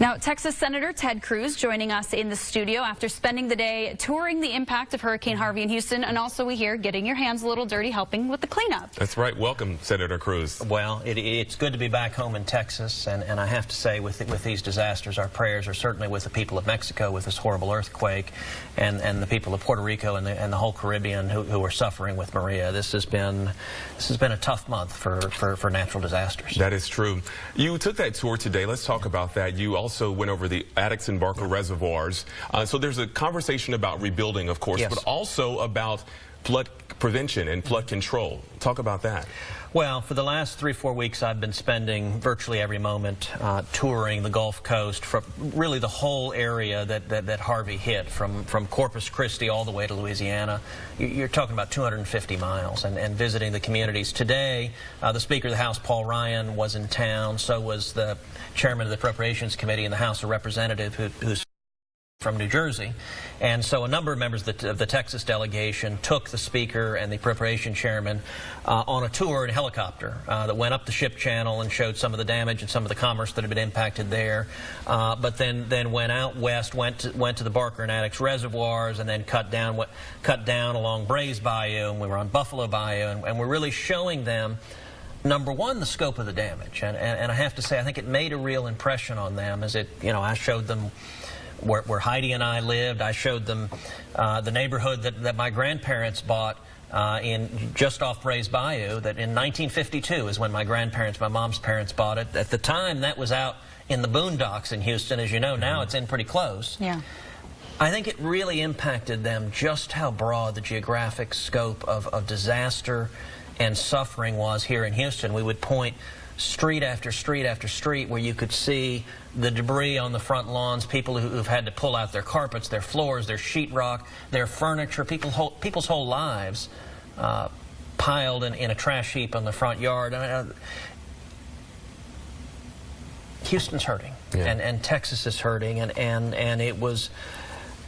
Now, Texas Senator Ted Cruz joining us in the studio after spending the day touring the impact of Hurricane Harvey in Houston, and also we hear getting your hands a little dirty helping with the cleanup. That's right. Welcome, Senator Cruz. Well, it's good to be back home in Texas, and I have to say with these disasters, our prayers are certainly with the people of Mexico with this horrible earthquake, and the people of Puerto Rico and the whole Caribbean who are suffering with Maria. This has been a tough month for natural disasters. That is true. You took that tour today. Let's talk about that. You also went over the Addicks and Barker reservoirs. So there's a conversation about rebuilding, of course, yes, but also about flood prevention and flood control. Talk about that. Well, for the last 3-4 weeks, I've been spending virtually every moment touring the Gulf Coast, from really the whole area that Harvey hit, from Corpus Christi all the way to Louisiana. You're talking about 250 miles, and visiting the communities. Today, the Speaker of the House, Paul Ryan, was in town. So was the Chairman of the Appropriations Committee in the House of Representatives, who's from New Jersey. And so a number of members of the Texas delegation took the Speaker and the Appropriation Chairman on a tour in a helicopter that went up the ship channel and showed some of the damage and some of the commerce that had been impacted there. But then went out west, went to the Barker and Addicks reservoirs, and then cut down along Brays Bayou, and we were on Buffalo Bayou, and we're really showing them, number one, the scope of the damage. And I have to say, I think it made a real impression on them. I showed them where Heidi and I lived. I showed them the neighborhood that my grandparents bought just off Brays Bayou, that in 1952 is when my mom's parents bought it. At the time, that was out in the boondocks in Houston. As you know, now it's in pretty close. Yeah. I think it really impacted them just how broad the geographic scope of disaster and suffering was here in Houston. We would point street after street after street where you could see the debris on the front lawns, people who've had to pull out their carpets, their floors, their sheetrock, their furniture, people's whole lives piled in a trash heap on the front yard. Houston's hurting, yeah, and Texas is hurting, and it was,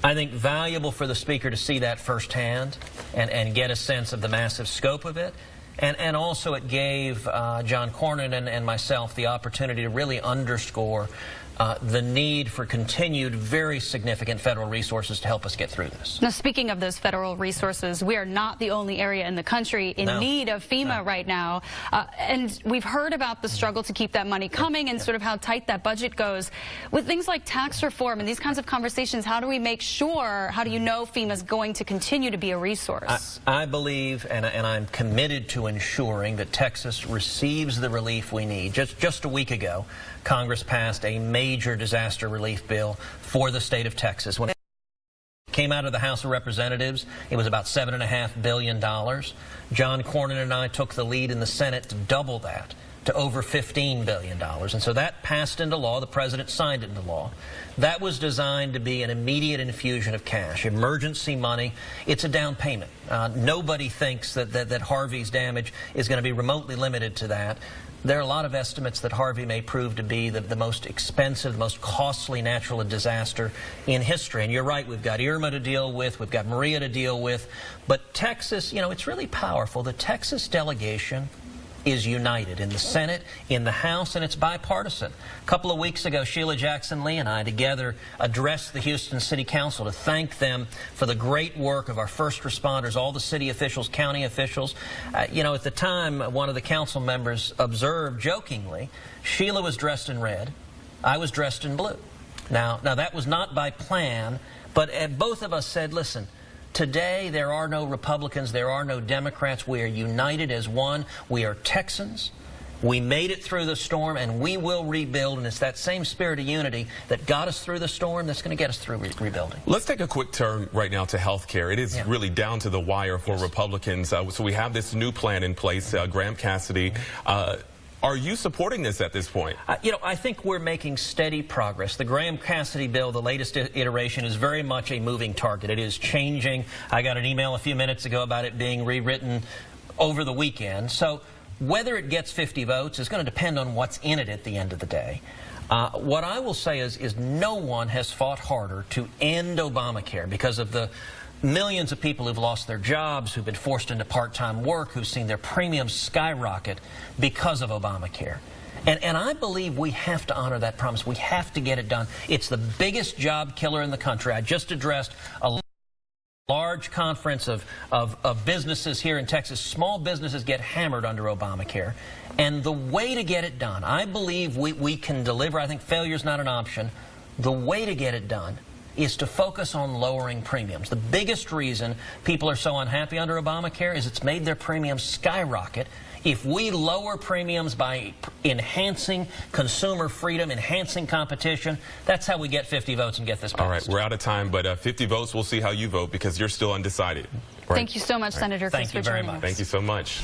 I think, valuable for the Speaker to see that firsthand and get a sense of the massive scope of it. And also it gave John Cornyn and myself the opportunity to really underscore the need for continued, very significant federal resources to help us get through this. Now, speaking of those federal resources, we are not the only area in the country in need of FEMA right now. And we've heard about the struggle to keep that money coming and sort of how tight that budget goes. With things like tax reform and these kinds of conversations, how do we make sure, how do you know FEMA is going to continue to be a resource? I believe, and I'm committed to ensuring that Texas receives the relief we need. Just a week ago, Congress passed a major disaster relief bill for the state of Texas. When it came out of the House of Representatives, it was about $7.5 billion. John Cornyn and I took the lead in the Senate to double that to over $15 billion. And so that passed into law. The President signed it into law. That was designed to be an immediate infusion of cash, emergency money. It's a down payment. Nobody thinks that Harvey's damage is going to be remotely limited to that. There are a lot of estimates that Harvey may prove to be the most expensive, the most costly natural disaster in history. And you're right, we've got Irma to deal with, we've got Maria to deal with. But Texas, it's really powerful. The Texas delegation is united in the Senate, in the House, and it's bipartisan. A couple of weeks ago, Sheila Jackson Lee and I together addressed the Houston City Council to thank them for the great work of our first responders, all the city officials, county officials. At the time, one of the council members observed jokingly, Sheila was dressed in red, I was dressed in blue. Now that was not by plan, but both of us said, listen, today, there are no Republicans, there are no Democrats. We are united as one. We are Texans. We made it through the storm, and we will rebuild. And it's that same spirit of unity that got us through the storm that's going to get us through rebuilding. Let's take a quick turn right now to health care. It is really down to the wire for Republicans. So we have this new plan in place, Graham Cassidy. Are you supporting this at this point? I think we're making steady progress. The Graham Cassidy bill, the latest iteration, is very much a moving target. It is changing. I got an email a few minutes ago about it being rewritten over the weekend. So whether it gets 50 votes is going to depend on what's in it at the end of the day. What I will say is no one has fought harder to end Obamacare because of the millions of people who've lost their jobs, who've been forced into part-time work, who've seen their premiums skyrocket because of Obamacare. And I believe we have to honor that promise. We have to get it done. It's the biggest job killer in the country. I just addressed a large conference of businesses here in Texas. Small businesses get hammered under Obamacare. And the way to get it done, I believe we can deliver. I think failure is not an option. The way to get it done is to focus on lowering premiums. The biggest reason people are so unhappy under Obamacare is it's made their premiums skyrocket. If we lower premiums by enhancing consumer freedom, enhancing competition, that's how we get 50 votes and get this passed. All right, we're out of time, but 50 votes, we'll see how you vote because you're still undecided. Right? Thank you so much, Senator Cruz, Thank you very much. Thank you so much.